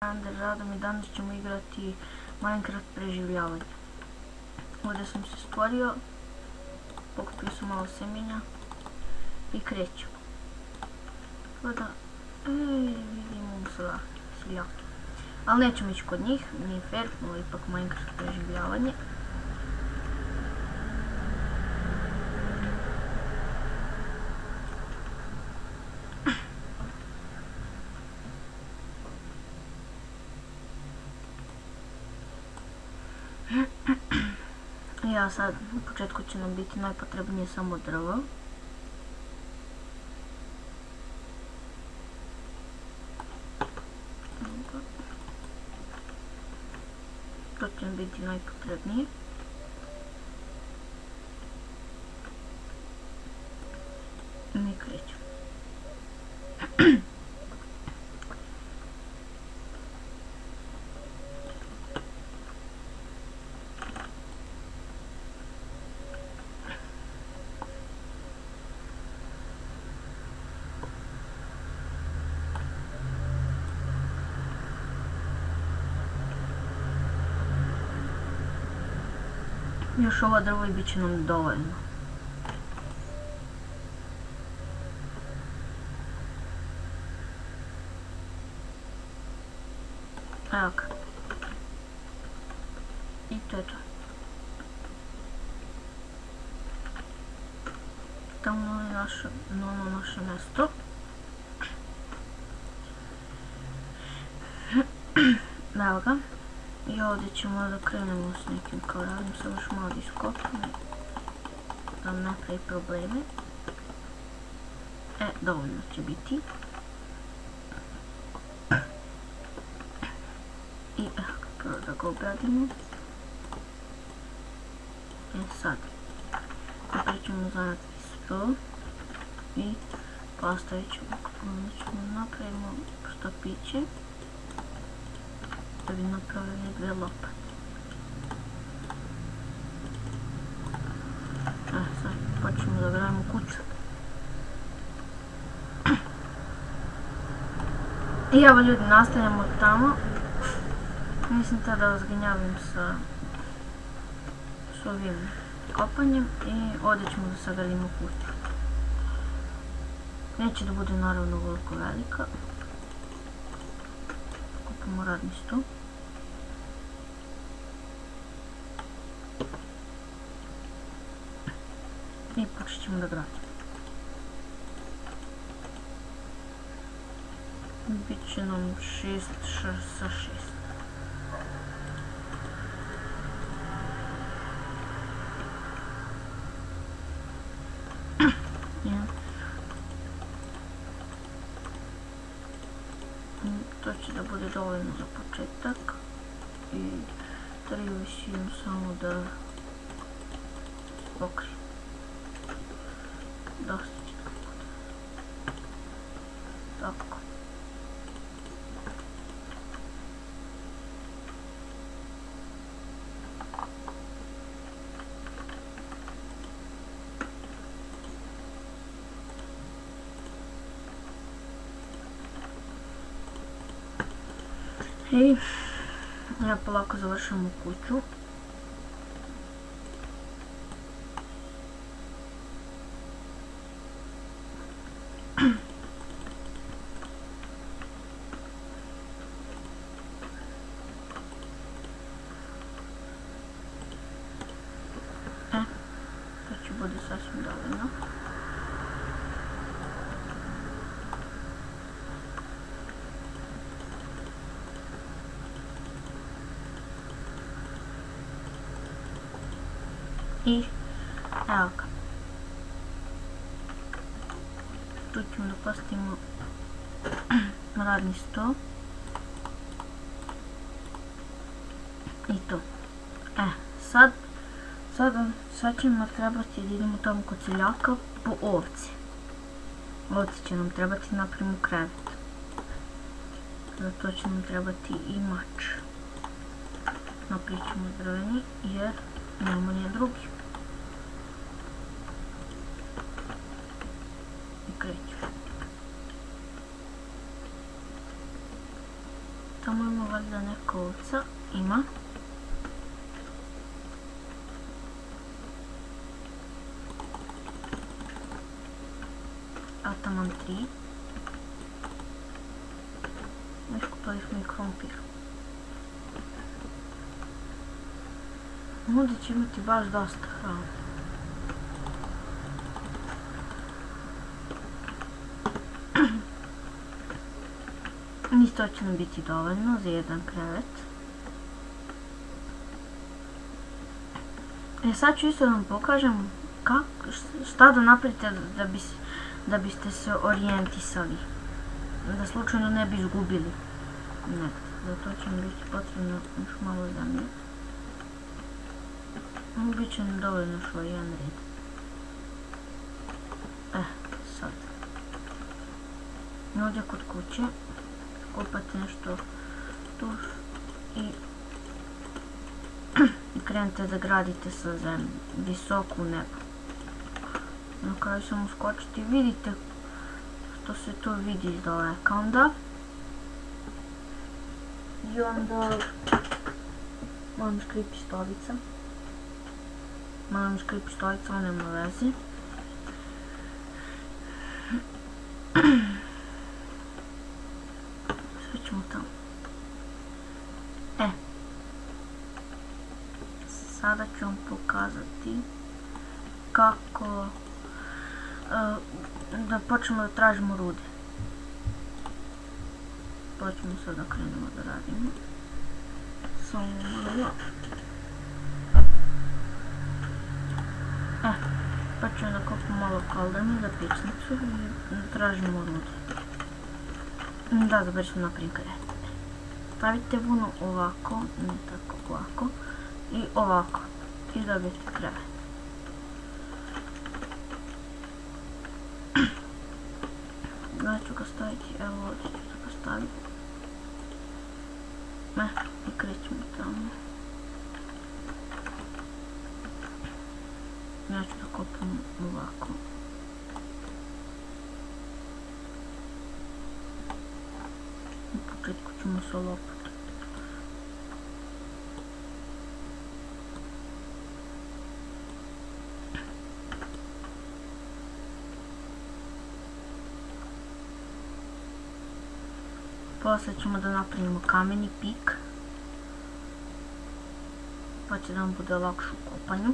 Radom i danas ćemo igrati Minecraft preživljavanje. Ovdje sam se stvorio, pokupio sam malo semenja i krećemo. Sada, vidimo seljake. Ali nećemo ići kod njih, nije fair, ovo je ipak Minecraft preživljavanje. Ja sad, u početku će nam biti najpotrebnije samo drvo. To će nam biti najpotrebnije. I mi krećemo. Još ovo drvo i bit će nam dovoljno. Evo ga. I to je to. Tamo je naše mjesto. Evo ga. I ovdje ćemo da krenemo s nekim kao radim, samo još malo iskopam da nam napravi probleme. Dovoljno će biti. I prvo da ga obradimo. Sad napravit ćemo zanatni stol i postavit ćemo, napravimo štapiće da bi napravili dve lopate. Sad počnemo da gradimo kuću. I evo ljudi, nastavljamo tamo. Mislim da vas gnjavim sa ovim kopanjem i ovdje ćemo da sagradimo kuću. Neće da bude naravno veliko velika. Kupimo radni stol. I počet ćemo da gradimo. Biće nam 6 sa 6. To će da bude dovoljno za početak. I treba visinu samo da pokrije. Dosta će da bude. Tako. I ja polako završam kuću. To će bude sasvim dovoljno. I evo ga. Tu ćemo da postavimo radni stol. I to. Sad će nam trebati da idemo tamo kod seljaka po ovce. Ovce će nam trebati, napravimo krevet. Zato će nam trebati i mač. Napravit ćemo drveni jer nemamo nije drugi. I kreću. Tamo ima valjda neka ovca. Ima. Ataman 3. Iskupali smo i krompir. Ovdje će imati baš dosta hrane. Isto će nam biti dovoljno za jedan krevet. Sad ću isto da vam pokažem šta da napravite da biste se orijentisali. Da slučajno ne bi izgubili net. Za to će mi biti potrebno još malo zemlje. Biće nam dovoljno još ovaj jedan red. Sad. Ovdje kod kuće kopate nešto tu i krenete da gradite sa zemljom, visoko u nebo. Na kraju samo uskočite i vidite što se to vidi iz daleka onda. I onda malo mi škripi stolica. Ona nema veze. Sve ćemo tamo. Sada ću vam pokazati kako da počnemo da tražimo rude. To ćemo sada krenemo da radimo. Samo malo. Pa ćemo da kopamo malo kaldrmu za pičnicu i da tražimo rude. Da, završi ćemo napravim krevet. Stavite vunu ovako, ne tako ovako, i ovako. I dobijete krevet. Ja ću ga staviti, evo ovdje ću da ga stavim. I krećemo tamo. Ja ću da kopam ovako. U početku ćemo sa lopatom. Posle ćemo da napravimo kameni pik. Pa će da nam bude lakše u kopanju.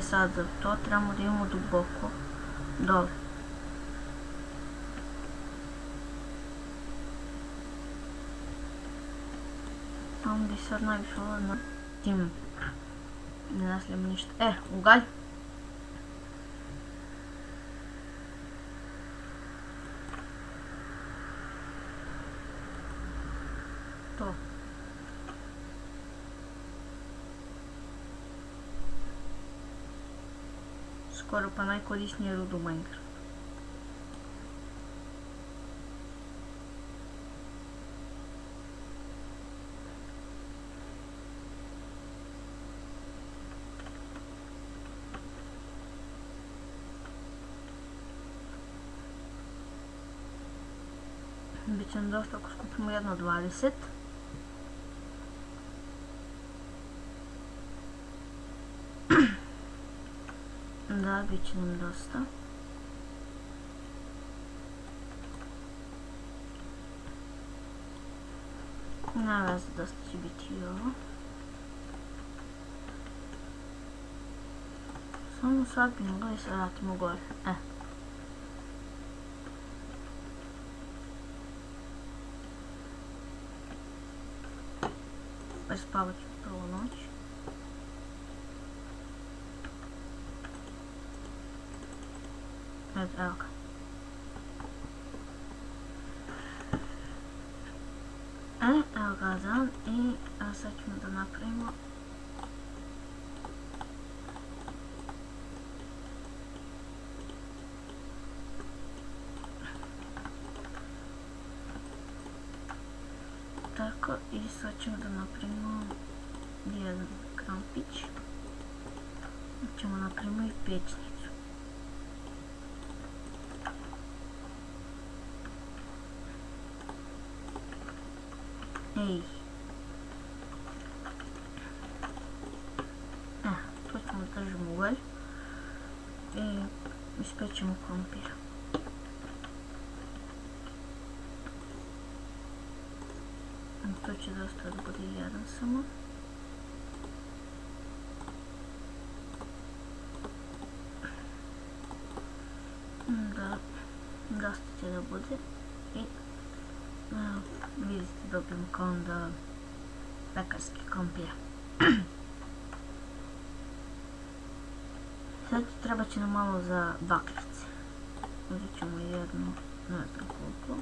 Sad za to trebamo da imamo duboko dole. Tamo gdje sad najviše ladno tim ne nastavljamo ništa. Ugalj. To. Skoro pa najkorisnije rud u Minecraftu. Biće nam dosta ako skupimo jedno 20. Da, bit će nam dosta. Na veze, dosta će biti i ovo. Samo sad bi mogli se vratimo gore. Spavat ću prvu noć. Evo ga. Evo ga dan i sad ćemo da napravimo Tako, i sad ćemo da napravimo jedan krampić. Ćemo napravimo i pećnicu. Ej. Tu ćemo držimo ugalj. I ispećemo krompir. To će dosta da bude jedan samo. Dosta će da bude. I vidite, dobijemo kao onda pekarski krompir. Sad treba će nam malo za baklice. Uzet ćemo jednu, ne znam koliko.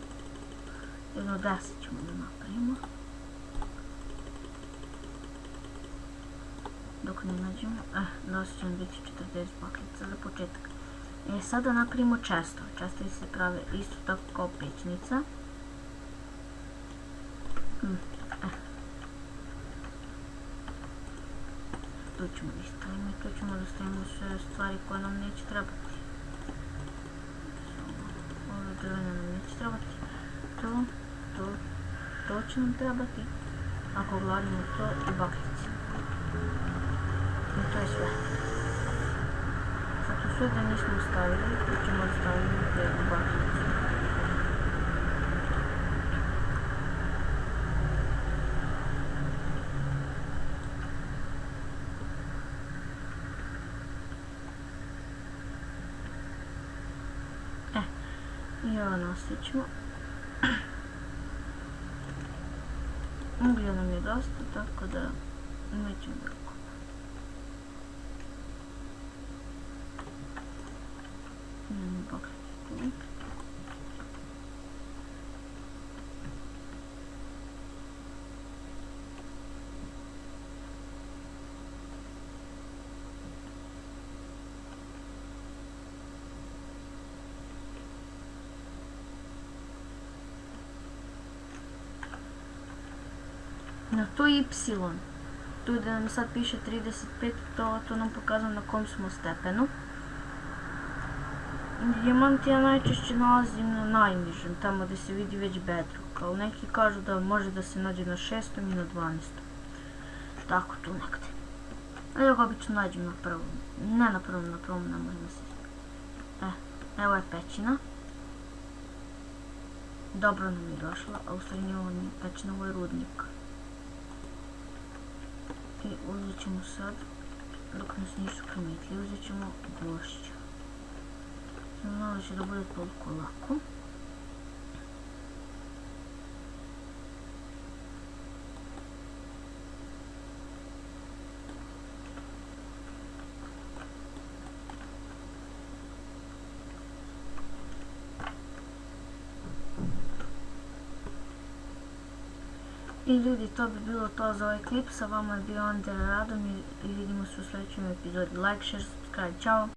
Jedno 10 ćemo da napravimo. Dok ne nađemo, dosta će nam biti 40 baklica za početak. Sada napravimo često. Čestovi se prave isto tako kao pećnica. Tu ćemo da stavimo i tu ćemo da stavimo sve stvari koje nam neće trebati. Ove drvene nam neće trebati. To će nam trebati. Ako gladimo to i baklice. I to je sve. Zato sve da nismo stavili, tu ćemo da stavimo jednu baklicu. I ovo nastićemo. Uglja nam je dosta, tako da nećemo da na to Y, tu gdje nam sad piše 35, to nam pokazuje na kom smo stepenu. Dijamant ja najčešće nalazim na najnižem, tamo gdje se vidi već bedrock, ali neki kažu da može da se nađe na 6. i na 12. Tako tu nekde. A ja ga obično nađem na prvom, ne na prvom ne možemo se. Evo je pećina. Dobro nam je došla, a u stvari nije ovo nije pećina, ovo je rudnik. I uzet ćemo sad, dok nas nisu primijetili, uzet ćemo gvošća. Malo će da bude toliko lako. I ljudi, to bi bilo to za ovaj klip. Sa vama je bio Ander Radomir i vidimo se u sljedećem epizodi. Like, share, subscribe. Ćao!